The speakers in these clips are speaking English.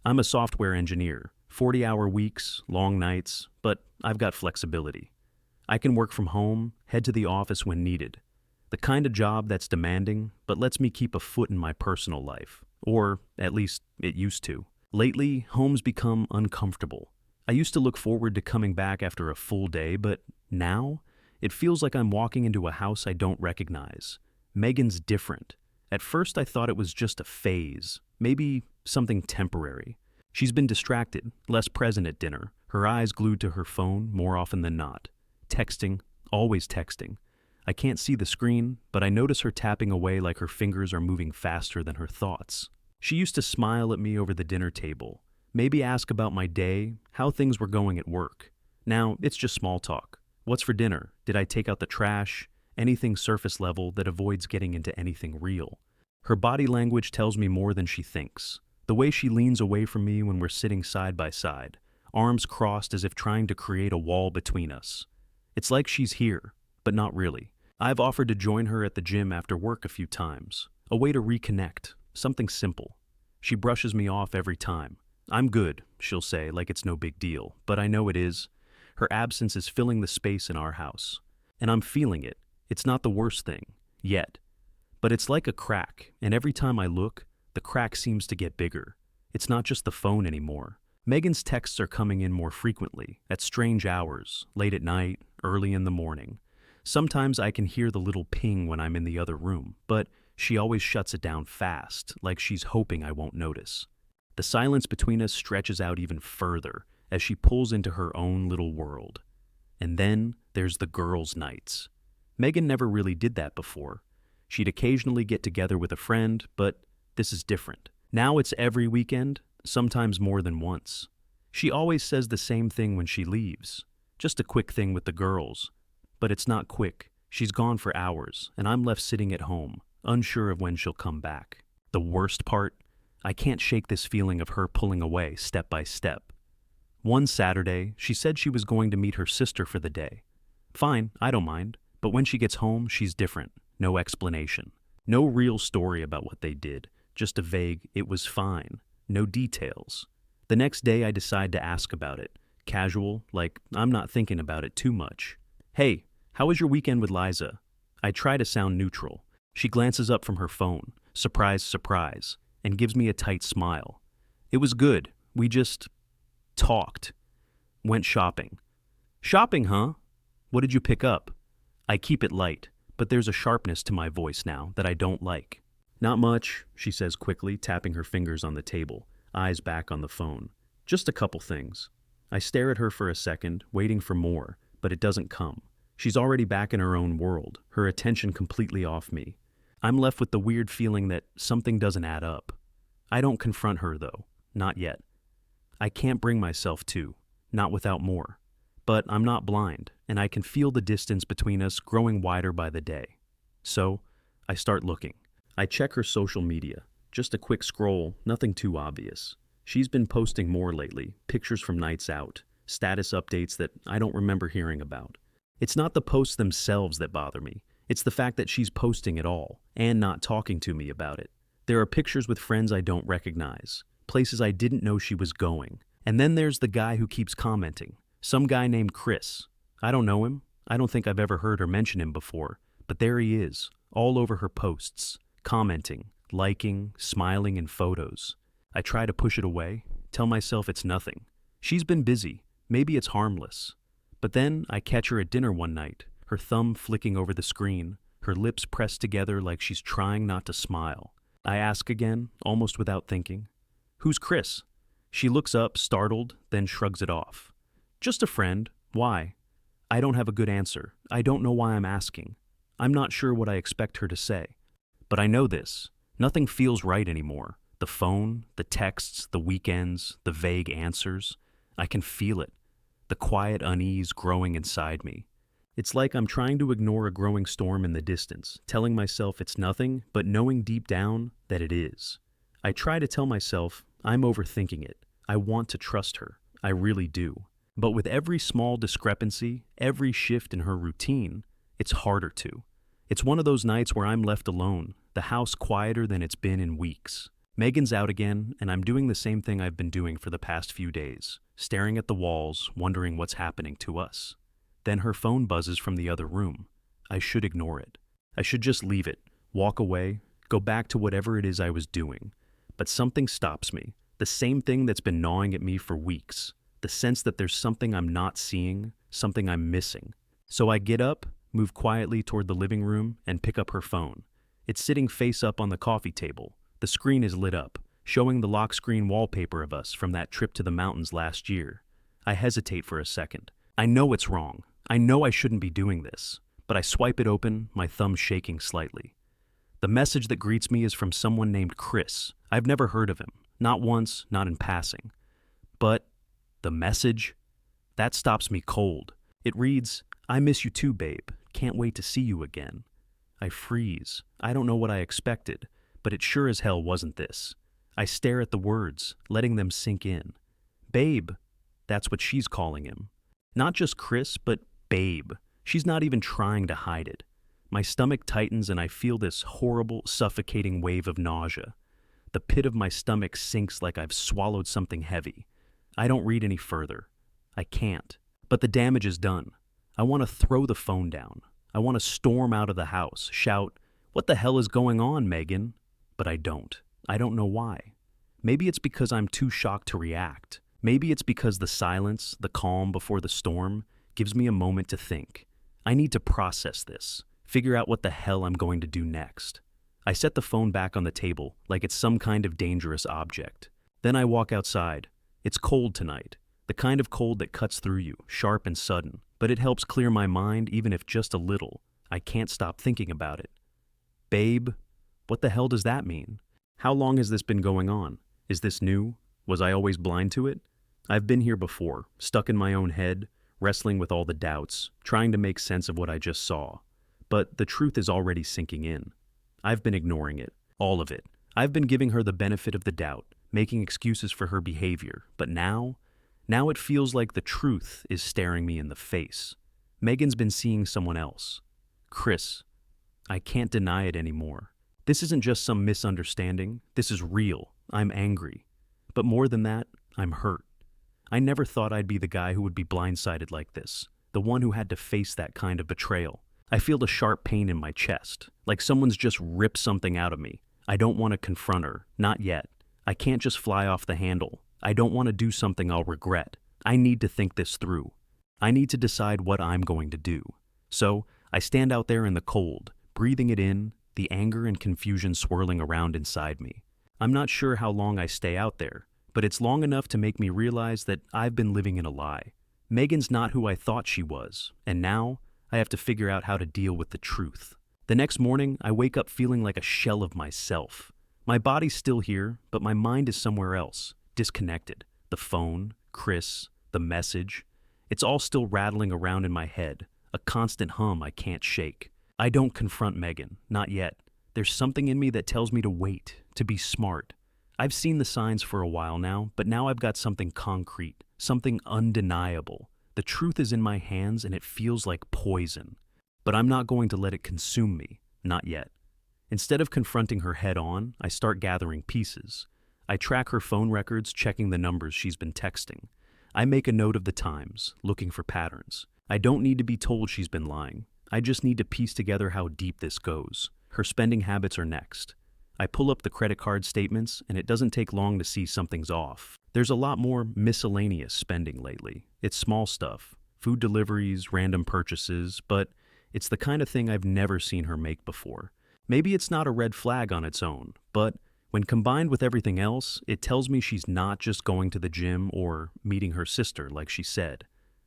I'm a software engineer, 40-hour weeks, long nights, but I've got flexibility. I can work from home, head to the office when needed. The kind of job that's demanding, but lets me keep a foot in my personal life. Or, at least, it used to. Lately, home's become uncomfortable. I used to look forward to coming back after a full day, but now, it feels like I'm walking into a house I don't recognize. Megan's different. At first, I thought it was just a phase, maybe something temporary. She's been distracted, less present at dinner, her eyes glued to her phone more often than not. Texting, always texting. I can't see the screen, but I notice her tapping away like her fingers are moving faster than her thoughts. She used to smile at me over the dinner table, maybe ask about my day, how things were going at work. Now, it's just small talk. What's for dinner? Did I take out the trash? Anything surface level that avoids getting into anything real. Her body language tells me more than she thinks. The way she leans away from me when we're sitting side by side, arms crossed as if trying to create a wall between us. It's like she's here, but not really. I've offered to join her at the gym after work a few times. A way to reconnect, something simple. She brushes me off every time. I'm good, she'll say, like it's no big deal, but I know it is. Her absence is filling the space in our house. And I'm feeling it. It's not the worst thing, yet. But it's like a crack, and every time I look, the crack seems to get bigger. It's not just the phone anymore. Megan's texts are coming in more frequently, at strange hours, late at night, early in the morning. Sometimes I can hear the little ping when I'm in the other room, but she always shuts it down fast, like she's hoping I won't notice. The silence between us stretches out even further as she pulls into her own little world. And then there's the girls' nights. Megan never really did that before. She'd occasionally get together with a friend, but this is different. Now it's every weekend, sometimes more than once. She always says the same thing when she leaves. Just a quick thing with the girls. But it's not quick. She's gone for hours, and I'm left sitting at home, unsure of when she'll come back. The worst part? I can't shake this feeling of her pulling away step by step. One Saturday, she said she was going to meet her sister for the day. Fine, I don't mind. But when she gets home, she's different. No explanation. No real story about what they did. Just a vague, it was fine. No details. The next day I decide to ask about it. Casual, like I'm not thinking about it too much. Hey, how was your weekend with Liza? I try to sound neutral. She glances up from her phone, surprise, surprise, and gives me a tight smile. It was good. We just talked. Went shopping. Shopping, huh? What did you pick up? I keep it light, but there's a sharpness to my voice now that I don't like. Not much, she says quickly, tapping her fingers on the table, eyes back on the phone. Just a couple things. I stare at her for a second, waiting for more, but it doesn't come. She's already back in her own world, her attention completely off me. I'm left with the weird feeling that something doesn't add up. I don't confront her, though. Not yet. I can't bring myself to, not without more. But I'm not blind, and I can feel the distance between us growing wider by the day. So, I start looking. I check her social media. Just a quick scroll, nothing too obvious. She's been posting more lately, pictures from nights out, status updates that I don't remember hearing about. It's not the posts themselves that bother me. It's the fact that she's posting it all, and not talking to me about it. There are pictures with friends I don't recognize, places I didn't know she was going. And then there's the guy who keeps commenting. Some guy named Chris. I don't know him. I don't think I've ever heard her mention him before. But there he is, all over her posts, commenting, liking, smiling in photos. I try to push it away, tell myself it's nothing. She's been busy. Maybe it's harmless. But then I catch her at dinner one night, her thumb flicking over the screen, her lips pressed together like she's trying not to smile. I ask again, almost without thinking, "Who's Chris?" She looks up, startled, then shrugs it off. "Just a friend. Why?" I don't have a good answer. I don't know why I'm asking. I'm not sure what I expect her to say. But I know this. Nothing feels right anymore. The phone, the texts, the weekends, the vague answers. I can feel it. The quiet unease growing inside me. It's like I'm trying to ignore a growing storm in the distance, telling myself it's nothing, but knowing deep down that it is. I try to tell myself I'm overthinking it. I want to trust her. I really do. But with every small discrepancy, every shift in her routine, it's harder to. It's one of those nights where I'm left alone, the house quieter than it's been in weeks. Megan's out again, and I'm doing the same thing I've been doing for the past few days, staring at the walls, wondering what's happening to us. Then her phone buzzes from the other room. I should ignore it. I should just leave it, walk away, go back to whatever it is I was doing. But something stops me, the same thing that's been gnawing at me for weeks, the sense that there's something I'm not seeing, something I'm missing. So I get up, move quietly toward the living room, and pick up her phone. It's sitting face up on the coffee table. The screen is lit up, showing the lock screen wallpaper of us from that trip to the mountains last year. I hesitate for a second. I know it's wrong. I know I shouldn't be doing this. But I swipe it open, my thumb shaking slightly. The message that greets me is from someone named Chris. I've never heard of him. Not once, not in passing. But the message? That stops me cold. It reads, "I miss you too, babe. Can't wait to see you again." I freeze. I don't know what I expected, but it sure as hell wasn't this. I stare at the words, letting them sink in. Babe, that's what she's calling him. Not just Chris, but babe. She's not even trying to hide it. My stomach tightens and I feel this horrible, suffocating wave of nausea. The pit of my stomach sinks like I've swallowed something heavy. I don't read any further. I can't. But the damage is done. I want to throw the phone down. I want to storm out of the house, shout, "What the hell is going on, Megan?" But I don't. I don't know why. Maybe it's because I'm too shocked to react. Maybe it's because the silence, the calm before the storm, gives me a moment to think. I need to process this, figure out what the hell I'm going to do next. I set the phone back on the table like it's some kind of dangerous object. Then I walk outside. It's cold tonight, the kind of cold that cuts through you, sharp and sudden, but it helps clear my mind even if just a little. I can't stop thinking about it. Babe, what the hell does that mean? How long has this been going on? Is this new? Was I always blind to it? I've been here before, stuck in my own head, wrestling with all the doubts, trying to make sense of what I just saw. But the truth is already sinking in. I've been ignoring it, all of it. I've been giving her the benefit of the doubt, making excuses for her behavior. But now it feels like the truth is staring me in the face. Megan's been seeing someone else. Chris. I can't deny it anymore. This isn't just some misunderstanding. This is real. I'm angry. But more than that, I'm hurt. I never thought I'd be the guy who would be blindsided like this, the one who had to face that kind of betrayal. I feel the sharp pain in my chest, like someone's just ripped something out of me. I don't want to confront her, not yet. I can't just fly off the handle. I don't want to do something I'll regret. I need to think this through. I need to decide what I'm going to do. So I stand out there in the cold, breathing it in, the anger and confusion swirling around inside me. I'm not sure how long I stay out there, but it's long enough to make me realize that I've been living in a lie. Megan's not who I thought she was, and now I have to figure out how to deal with the truth. The next morning, I wake up feeling like a shell of myself. My body's still here, but my mind is somewhere else, disconnected. The phone, Chris, the message. It's all still rattling around in my head, a constant hum I can't shake. I don't confront Megan, not yet. There's something in me that tells me to wait, to be smart. I've seen the signs for a while now, but now I've got something concrete, something undeniable. The truth is in my hands and it feels like poison. But I'm not going to let it consume me, not yet. Instead of confronting her head on, I start gathering pieces. I track her phone records, checking the numbers she's been texting. I make a note of the times, looking for patterns. I don't need to be told she's been lying. I just need to piece together how deep this goes. Her spending habits are next. I pull up the credit card statements, and it doesn't take long to see something's off. There's a lot more miscellaneous spending lately. It's small stuff, food deliveries, random purchases, but it's the kind of thing I've never seen her make before. Maybe it's not a red flag on its own, but when combined with everything else, it tells me she's not just going to the gym or meeting her sister like she said.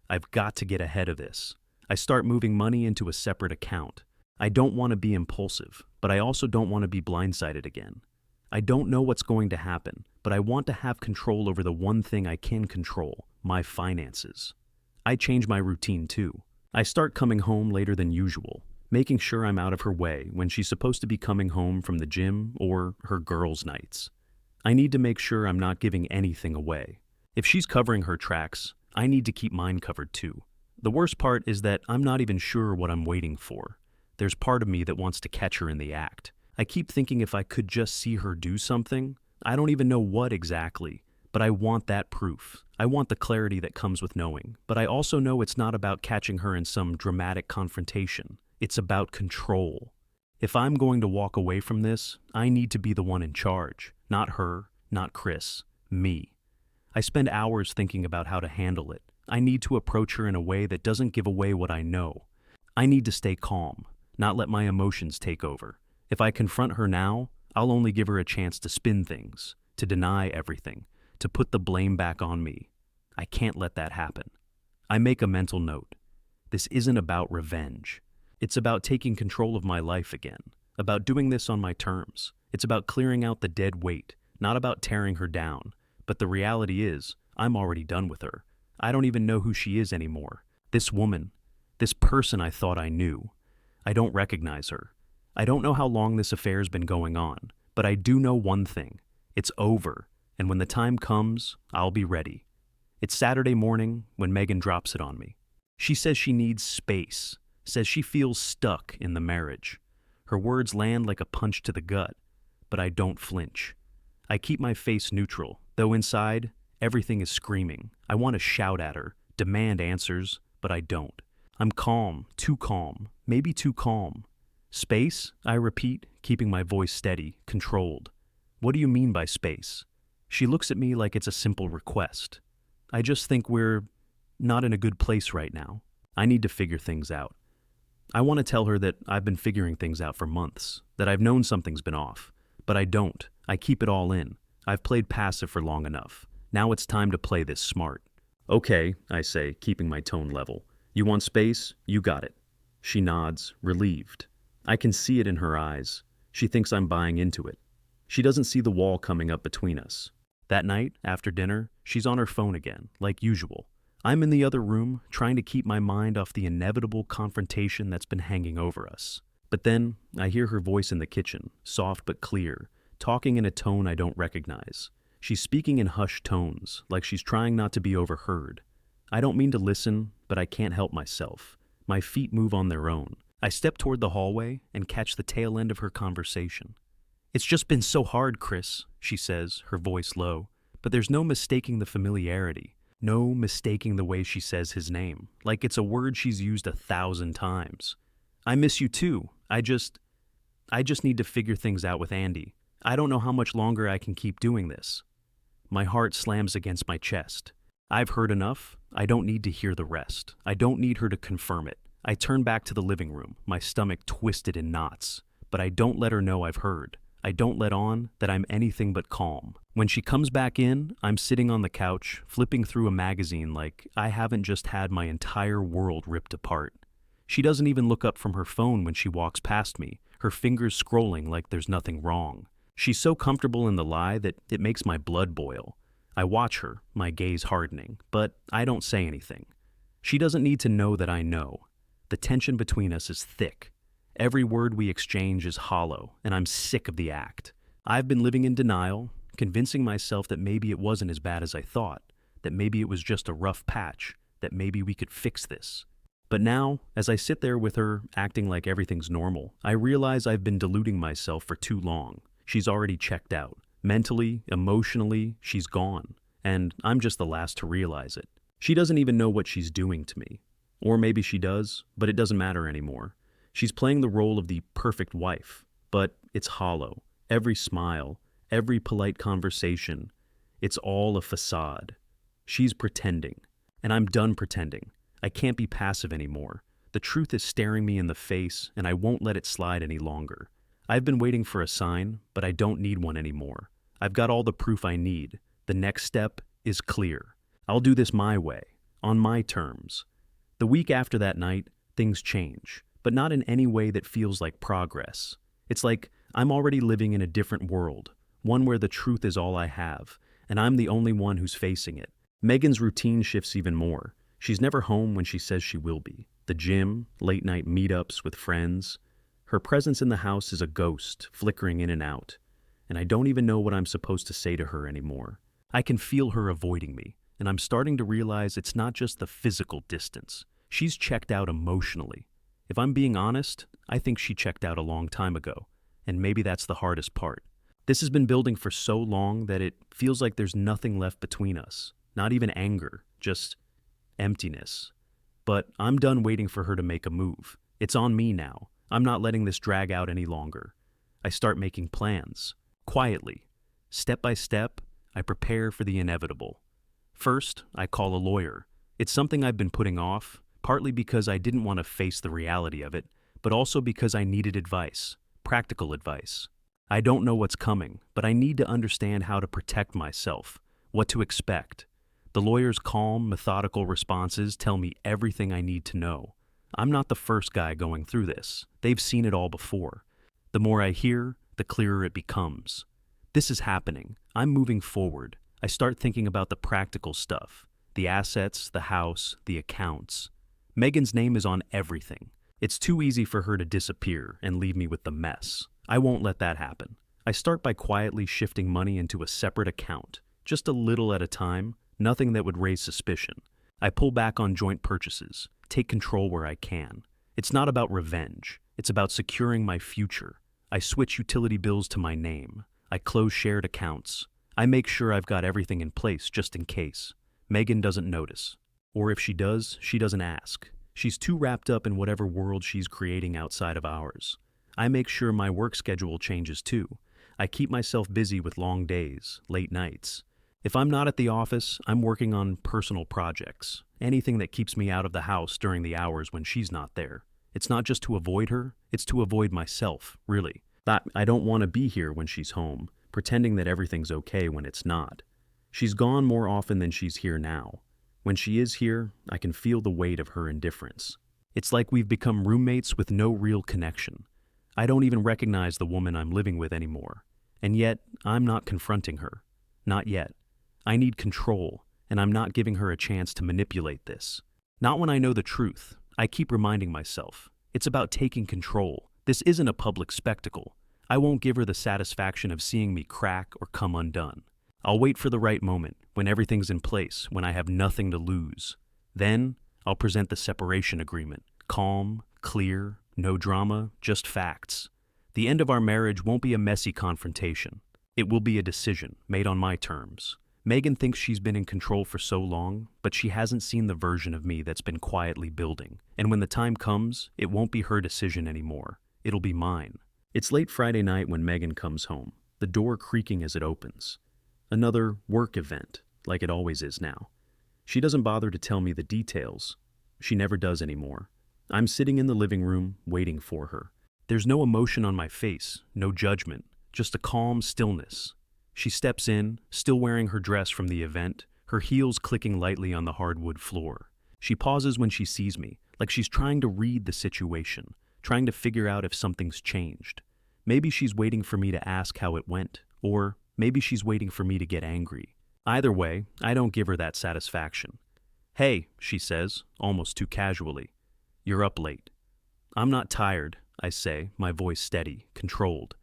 I've got to get ahead of this. I start moving money into a separate account. I don't want to be impulsive, but I also don't want to be blindsided again. I don't know what's going to happen, but I want to have control over the one thing I can control, my finances. I change my routine too. I start coming home later than usual, making sure I'm out of her way when she's supposed to be coming home from the gym or her girls' nights. I need to make sure I'm not giving anything away. If she's covering her tracks, I need to keep mine covered too. The worst part is that I'm not even sure what I'm waiting for. There's part of me that wants to catch her in the act. I keep thinking if I could just see her do something, I don't even know what exactly, but I want that proof. I want the clarity that comes with knowing, but I also know it's not about catching her in some dramatic confrontation. It's about control. If I'm going to walk away from this, I need to be the one in charge. Not her, not Chris, me. I spend hours thinking about how to handle it. I need to approach her in a way that doesn't give away what I know. I need to stay calm, not let my emotions take over. If I confront her now, I'll only give her a chance to spin things, to deny everything, to put the blame back on me. I can't let that happen. I make a mental note. This isn't about revenge. It's about taking control of my life again, about doing this on my terms. It's about clearing out the dead weight, not about tearing her down. But the reality is, I'm already done with her. I don't even know who she is anymore. This woman, this person I thought I knew. I don't recognize her. I don't know how long this affair's been going on, but I do know one thing. It's over, and when the time comes, I'll be ready. It's Saturday morning when Megan drops it on me. She says she needs space, says she feels stuck in the marriage. Her words land like a punch to the gut, but I don't flinch. I keep my face neutral, though inside, everything is screaming. I want to shout at her, demand answers, but I don't. I'm calm, maybe too calm. Space, I repeat, keeping my voice steady, controlled. What do you mean by space? She looks at me like it's a simple request. I just think we're not in a good place right now. I need to figure things out. I want to tell her that I've been figuring things out for months, that I've known something's been off. But I don't. I keep it all in. I've played passive for long enough. Now it's time to play this smart. Okay, I say, keeping my tone level. You want space? You got it. She nods, relieved. I can see it in her eyes. She thinks I'm buying into it. She doesn't see the wall coming up between us. That night, after dinner, she's on her phone again, like usual. I'm in the other room, trying to keep my mind off the inevitable confrontation that's been hanging over us. But then, I hear her voice in the kitchen, soft but clear, talking in a tone I don't recognize. She's speaking in hushed tones, like she's trying not to be overheard. I don't mean to listen, but I can't help myself. My feet move on their own. I step toward the hallway and catch the tail end of her conversation. It's just been so hard, Chris, she says, her voice low. But there's no mistaking the familiarity. No mistaking the way she says his name, like it's a word she's used 1,000 times. I miss you too. I just need to figure things out with Andy. I don't know how much longer I can keep doing this. My heart slams against my chest. I've heard enough. I don't need to hear the rest. I don't need her to confirm it. I turn back to the living room, my stomach twisted in knots. But I don't let her know I've heard. I don't let on that I'm anything but calm. When she comes back in, I'm sitting on the couch, flipping through a magazine like I haven't just had my entire world ripped apart. She doesn't even look up from her phone when she walks past me, her fingers scrolling like there's nothing wrong. She's so comfortable in the lie that it makes my blood boil. I watch her, my gaze hardening, but I don't say anything. She doesn't need to know that I know. The tension between us is thick. Every word we exchange is hollow, and I'm sick of the act. I've been living in denial, convincing myself that maybe it wasn't as bad as I thought, that maybe it was just a rough patch, that maybe we could fix this. But now, as I sit there with her, acting like everything's normal, I realize I've been deluding myself for too long. She's already checked out. Mentally, emotionally, she's gone. And I'm just the last to realize it. She doesn't even know what she's doing to me. Or maybe she does, but it doesn't matter anymore. She's playing the role of the perfect wife, but it's hollow. Every smile, every polite conversation, it's all a facade. She's pretending, and I'm done pretending. I can't be passive anymore. The truth is staring me in the face, and I won't let it slide any longer. I've been waiting for a sign, but I don't need one anymore. I've got all the proof I need. The next step is clear. I'll do this my way, on my terms. The week after that night, things change, but not in any way that feels like progress. It's like I'm already living in a different world, one where the truth is all I have, and I'm the only one who's facing it. Megan's routine shifts even more. She's never home when she says she will be. The gym, late-night meetups with friends. Her presence in the house is a ghost, flickering in and out, and I don't even know what I'm supposed to say to her anymore. I can feel her avoiding me, and I'm starting to realize it's not just the physical distance. She's checked out emotionally. If I'm being honest, I think she checked out a long time ago, and maybe that's the hardest part. This has been building for so long that it feels like there's nothing left between us. Not even anger, just emptiness. But I'm done waiting for her to make a move. It's on me now. I'm not letting this drag out any longer. I start making plans. Quietly. Step by step, I prepare for the inevitable. First, I call a lawyer. It's something I've been putting off, partly because I didn't want to face the reality of it, but also because I needed advice, practical advice. I don't know what's coming, but I need to understand how to protect myself, what to expect. The lawyer's calm, methodical responses tell me everything I need to know. I'm not the first guy going through this. They've seen it all before. The more I hear, the clearer it becomes. This is happening. I'm moving forward. I start thinking about the practical stuff, the assets, the house, the accounts. Megan's name is on everything. It's too easy for her to disappear and leave me with the mess. I won't let that happen. I start by quietly shifting money into a separate account, just a little at a time, nothing that would raise suspicion. I pull back on joint purchases, take control where I can. It's not about revenge. It's about securing my future. I switch utility bills to my name. I close shared accounts. I make sure I've got everything in place just in case. Megan doesn't notice. Or if she does, she doesn't ask. She's too wrapped up in whatever world she's creating outside of ours. I make sure my work schedule changes too. I keep myself busy with long days, late nights. If I'm not at the office, I'm working on personal projects. Anything that keeps me out of the house during the hours when she's not there. It's not just to avoid her, it's to avoid myself, really. I don't want to be here when she's home, pretending that everything's okay when it's not. She's gone more often than she's here now. When she is here, I can feel the weight of her indifference. It's like we've become roommates with no real connection. I don't even recognize the woman I'm living with anymore. And yet, I'm not confronting her. Not yet. I need control, and I'm not giving her a chance to manipulate this. Not when I know the truth. I keep reminding myself. It's about taking control. This isn't a public spectacle. I won't give her the satisfaction of seeing me crack or come undone. I'll wait for the right moment, when everything's in place, when I have nothing to lose. Then, I'll present the separation agreement. Calm, clear, no drama, just facts. The end of our marriage won't be a messy confrontation. It will be a decision, made on my terms. Megan thinks she's been in control for so long, but she hasn't seen the version of me that's been quietly building. And when the time comes, it won't be her decision anymore. It'll be mine. It's late Friday night when Megan comes home, the door creaking as it opens. Another work event, like it always is now. She doesn't bother to tell me the details. She never does anymore. I'm sitting in the living room, waiting for her. There's no emotion on my face, no judgment, just a calm stillness. She steps in, still wearing her dress from the event, her heels clicking lightly on the hardwood floor. She pauses when she sees me, like she's trying to read the situation, trying to figure out if something's changed. Maybe she's waiting for me to ask how it went, or maybe she's waiting for me to get angry. Either way, I don't give her that satisfaction. "Hey," she says, almost too casually. "You're up late." "I'm not tired," I say, my voice steady, controlled.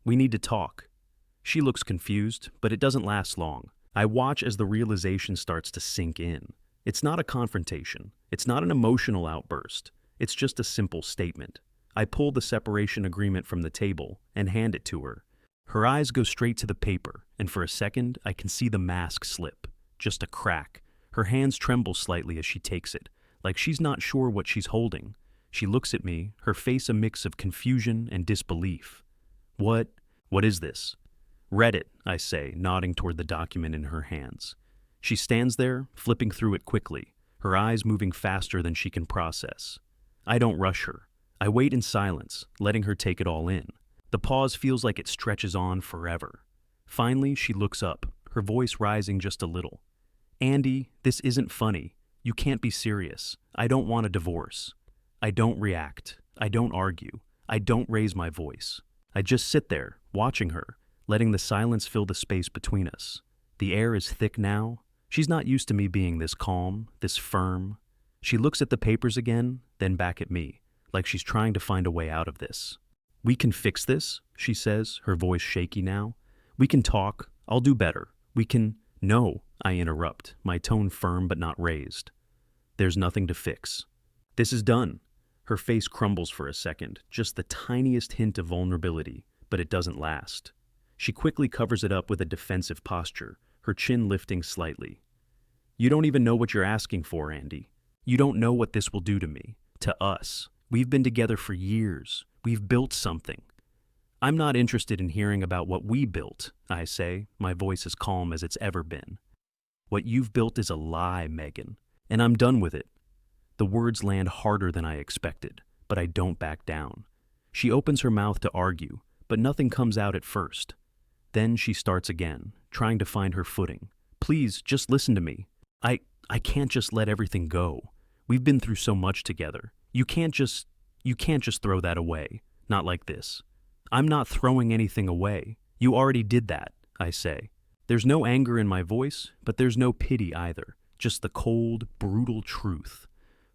"We need to talk." She looks confused, but it doesn't last long. I watch as the realization starts to sink in. It's not a confrontation. It's not an emotional outburst. It's just a simple statement. I pull the separation agreement from the table and hand it to her. Her eyes go straight to the paper, and for a second, I can see the mask slip. Just a crack. Her hands tremble slightly as she takes it, like she's not sure what she's holding. She looks at me, her face a mix of confusion and disbelief. What is this?" "Read it," I say, nodding toward the document in her hands. She stands there, flipping through it quickly, her eyes moving faster than she can process. I don't rush her. I wait in silence, letting her take it all in. The pause feels like it stretches on forever. Finally, she looks up, her voice rising just a little. "Andy, this isn't funny. You can't be serious. I don't want a divorce." I don't react. I don't argue. I don't raise my voice. I just sit there, watching her, letting the silence fill the space between us. The air is thick now. She's not used to me being this calm, this firm. She looks at the papers again, then back at me, like she's trying to find a way out of this. "We can fix this," she says, her voice shaky now. "We can talk. I'll do better. We can—" "No," I interrupt, my tone firm but not raised. "There's nothing to fix. This is done." Her face crumbles for a second, just the tiniest hint of vulnerability, but it doesn't last. She quickly covers it up with a defensive posture, her chin lifting slightly. You don't even know what you're asking for, Andy. You don't know what this will do to me, to us. We've been together for years. We've built something. I'm not interested in hearing about what we built, I say, my voice as calm as it's ever been. What you've built is a lie, Megan, and I'm done with it. The words land harder than I expected, but I don't back down. She opens her mouth to argue, but nothing comes out at first. Then she starts again, trying to find her footing. Please, just listen to me. I can't just let everything go. We've been through so much together. You can't just throw that away. Not like this. I'm not throwing anything away. You already did that, I say. There's no anger in my voice, but there's no pity either. Just the cold, brutal truth.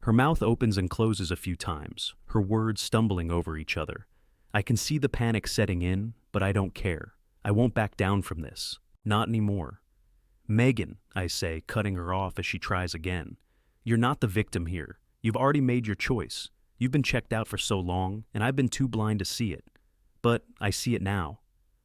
Her mouth opens and closes a few times, her words stumbling over each other. I can see the panic setting in, but I don't care. I won't back down from this. Not anymore. Megan, I say, cutting her off as she tries again. You're not the victim here. You've already made your choice. You've been checked out for so long, and I've been too blind to see it. But I see it now.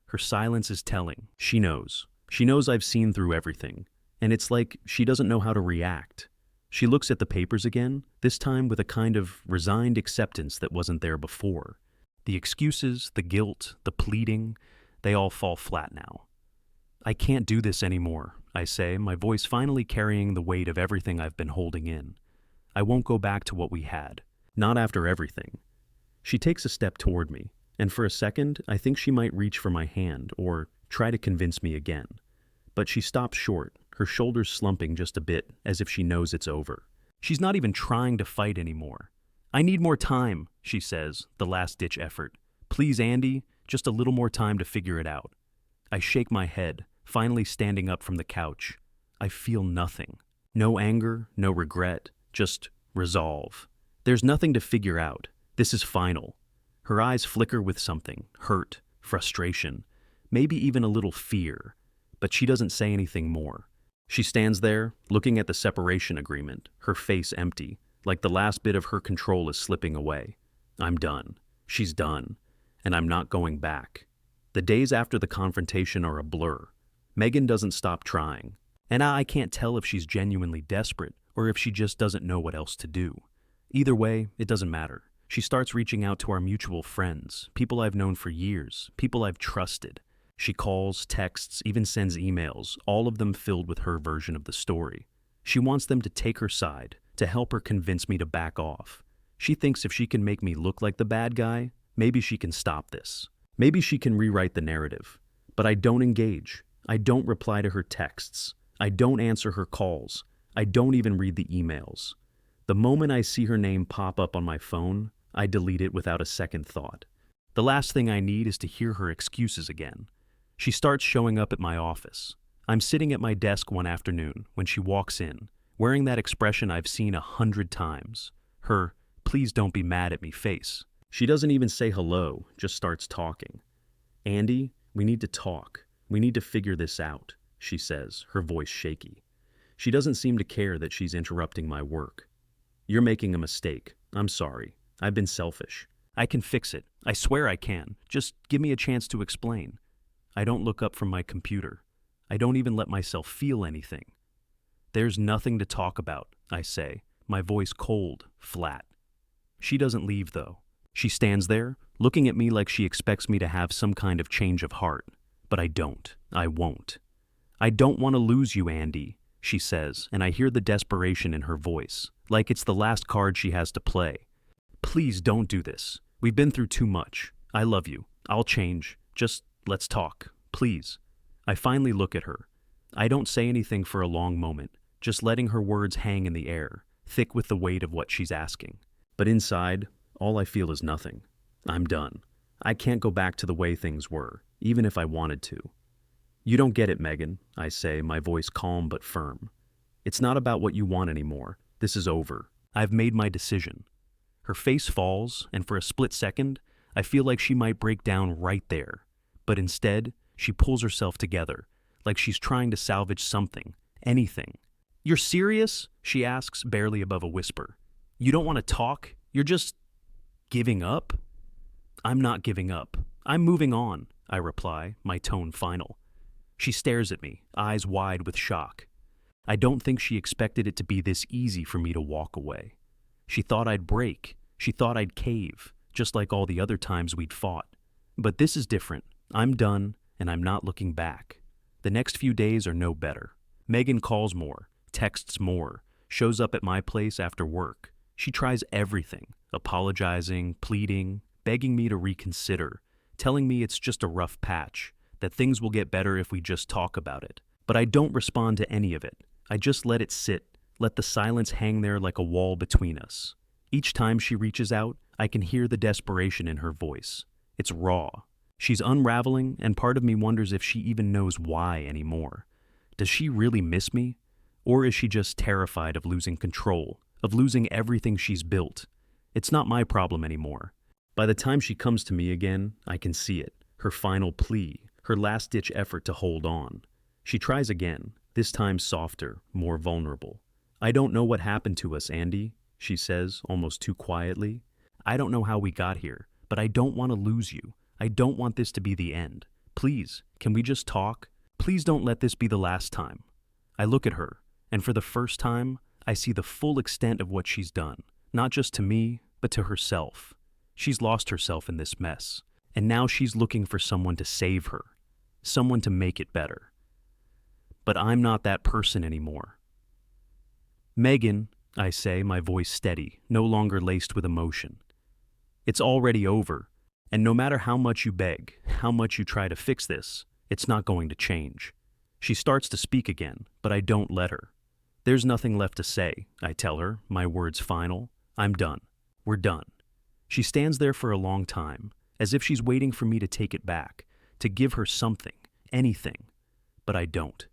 Her silence is telling. She knows. She knows I've seen through everything, and it's like she doesn't know how to react. She looks at the papers again, this time with a kind of resigned acceptance that wasn't there before. The excuses, the guilt, the pleading, they all fall flat now. I can't do this anymore, I say, my voice finally carrying the weight of everything I've been holding in. I won't go back to what we had. Not after everything. She takes a step toward me, and for a second, I think she might reach for my hand or try to convince me again. But she stops short, her shoulders slumping just a bit, as if she knows it's over. She's not even trying to fight anymore. I need more time, she says, the last-ditch effort. Please, Andy, just a little more time to figure it out. I shake my head, finally standing up from the couch. I feel nothing. No anger, no regret, just resolve. There's nothing to figure out. This is final. Her eyes flicker with something, hurt, frustration, maybe even a little fear, but she doesn't say anything more. She stands there, looking at the separation agreement, her face empty, like the last bit of her control is slipping away. I'm done. She's done. And I'm not going back. The days after the confrontation are a blur. Megan doesn't stop trying. And I can't tell if she's genuinely desperate or if she just doesn't know what else to do. Either way, it doesn't matter. She starts reaching out to our mutual friends, people I've known for years, people I've trusted. She calls, texts, even sends emails, all of them filled with her version of the story. She wants them to take her side, to help her convince me to back off. She thinks if she can make me look like the bad guy, maybe she can stop this. Maybe she can rewrite the narrative. But I don't engage. I don't reply to her texts. I don't answer her calls. I don't even read the emails. The moment I see her name pop up on my phone, I delete it without a second thought. The last thing I need is to hear her excuses again. She starts showing up at my office. I'm sitting at my desk one afternoon when she walks in, wearing that expression I've seen 100 times. Her, please don't be mad at me face. She doesn't even say hello, just starts talking. Andy, we need to talk. We need to figure this out, she says, her voice shaky. She doesn't seem to care that she's interrupting my work. You're making a mistake. I'm sorry. I've been selfish. I can fix it. I swear I can. Just give me a chance to explain. I don't look up from my computer. I don't even let myself feel anything. There's nothing to talk about, I say, my voice cold, flat. She doesn't leave, though. She stands there, looking at me like she expects me to have some kind of change of heart. But I don't. I won't. I don't want to lose you, Andy, she says, and I hear the desperation in her voice, like it's the last card she has to play. Please don't do this. We've been through too much. I love you. I'll change. Just let's talk, please. I finally look at her. I don't say anything for a long moment, just letting her words hang in the air, thick with the weight of what she's asking. But inside, all I feel is nothing. I'm done. I can't go back to the way things were, even if I wanted to. You don't get it, Megan, I say, my voice calm but firm. It's not about what you want anymore. This is over. I've made my decision. Her face falls, and for a split second, I feel like she might break down right there. But instead, she pulls herself together, like she's trying to salvage something, anything. You're serious? She asks, barely above a whisper. You don't want to talk? You're just giving up? I'm not giving up. I'm moving on. I reply, my tone final. She stares at me, eyes wide with shock. I don't think she expected it to be this easy for me to walk away. She thought I'd break. She thought I'd cave, just like all the other times we'd fought. But this is different. I'm done, and I'm not looking back. The next few days are no better. Megan calls more, texts more, shows up at my place after work. She tries everything, apologizing, pleading, begging me to reconsider, telling me it's just a rough patch, that things will get better if we just talk about it. But I don't respond to any of it. I just let it sit, let the silence hang there like a wall between us. Each time she reaches out, I can hear the desperation in her voice. It's raw. She's unraveling, and part of me wonders if she even knows why anymore. Does she really miss me? Or is she just terrified of losing control, of losing everything she's built? It's not my problem anymore. By the time she comes to me again, I can see it. Her final plea, her last-ditch effort to hold on. She tries again, this time softer, more vulnerable. I don't know what happened to us, Andy, she says, almost too quietly. I don't know how we got here, but I don't want to lose you. I don't want this to be the end. Please, can we just talk? Please don't let this be the last time. I look at her, and for the first time, I see the full extent of what she's done, not just to me, but to herself. She's lost herself in this mess, and now she's looking for someone to save her, someone to make it better. But I'm not that person anymore. Megan, I say, my voice steady, no longer laced with emotion. It's already over, and no matter how much you beg, how much you try to fix this, it's not going to change. She starts to speak again, but I don't let her. There's nothing left to say, I tell her, my words final. I'm done. We're done. She stands there for a long time, as if she's waiting for me to take it back, to give her something, anything. But I don't.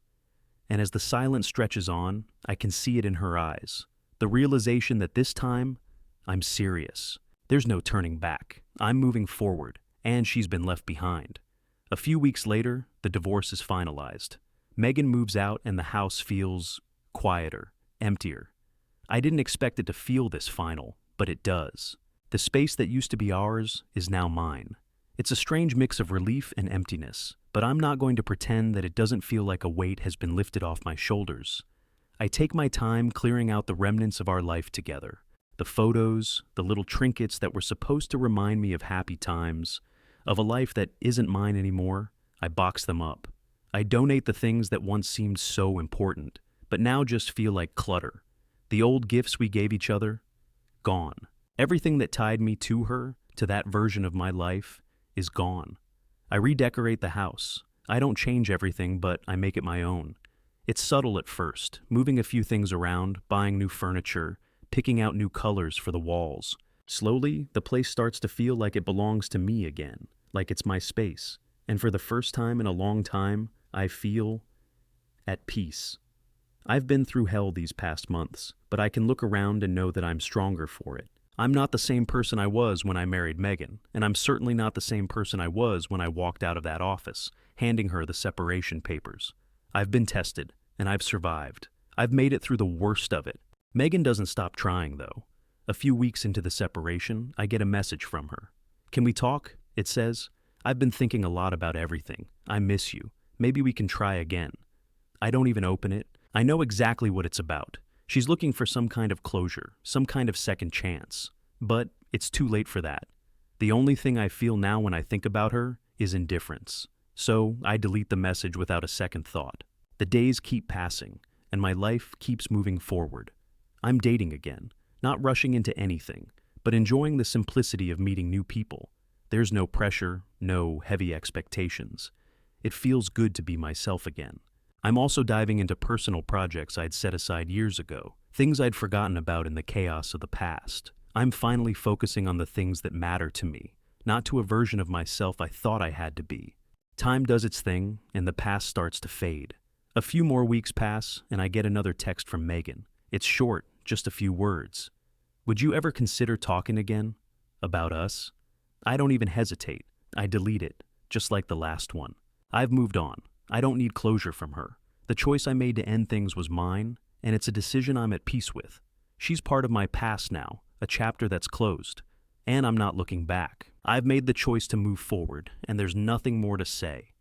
And as the silence stretches on, I can see it in her eyes. The realization that this time, I'm serious. There's no turning back. I'm moving forward, and she's been left behind. A few weeks later, the divorce is finalized. Megan moves out and the house feels quieter, emptier. I didn't expect it to feel this final, but it does. The space that used to be ours is now mine. It's a strange mix of relief and emptiness, but I'm not going to pretend that it doesn't feel like a weight has been lifted off my shoulders. I take my time clearing out the remnants of our life together. The photos, the little trinkets that were supposed to remind me of happy times, of a life that isn't mine anymore, I box them up. I donate the things that once seemed so important, but now just feel like clutter. The old gifts we gave each other, gone. Everything that tied me to her, to that version of my life, is gone. I redecorate the house. I don't change everything, but I make it my own. It's subtle at first, moving a few things around, buying new furniture, picking out new colors for the walls. Slowly, the place starts to feel like it belongs to me again, like it's my space. And for the first time in a long time, I feel at peace. I've been through hell these past months, but I can look around and know that I'm stronger for it. I'm not the same person I was when I married Megan, and I'm certainly not the same person I was when I walked out of that office, handing her the separation papers. I've been tested, and I've survived. I've made it through the worst of it. Megan doesn't stop trying, though. A few weeks into the separation, I get a message from her. "Can we talk?" it says. "I've been thinking a lot about everything. I miss you. Maybe we can try again." I don't even open it. I know exactly what it's about. She's looking for some kind of closure, some kind of second chance. But it's too late for that. The only thing I feel now when I think about her is indifference. So I delete the message without a second thought. The days keep passing, and my life keeps moving forward. I'm dating again, not rushing into anything, but enjoying the simplicity of meeting new people. There's no pressure, no heavy expectations. It feels good to be myself again. I'm also diving into personal projects I'd set aside years ago, things I'd forgotten about in the chaos of the past. I'm finally focusing on the things that matter to me, not to a version of myself I thought I had to be. Time does its thing, and the past starts to fade. A few more weeks pass, and I get another text from Megan. It's short, just a few words. "Would you ever consider talking again? About us?" I don't even hesitate. I delete it, just like the last one. I've moved on. I don't need closure from her. The choice I made to end things was mine, and it's a decision I'm at peace with. She's part of my past now, a chapter that's closed. And I'm not looking back. I've made the choice to move forward, and there's nothing more to say.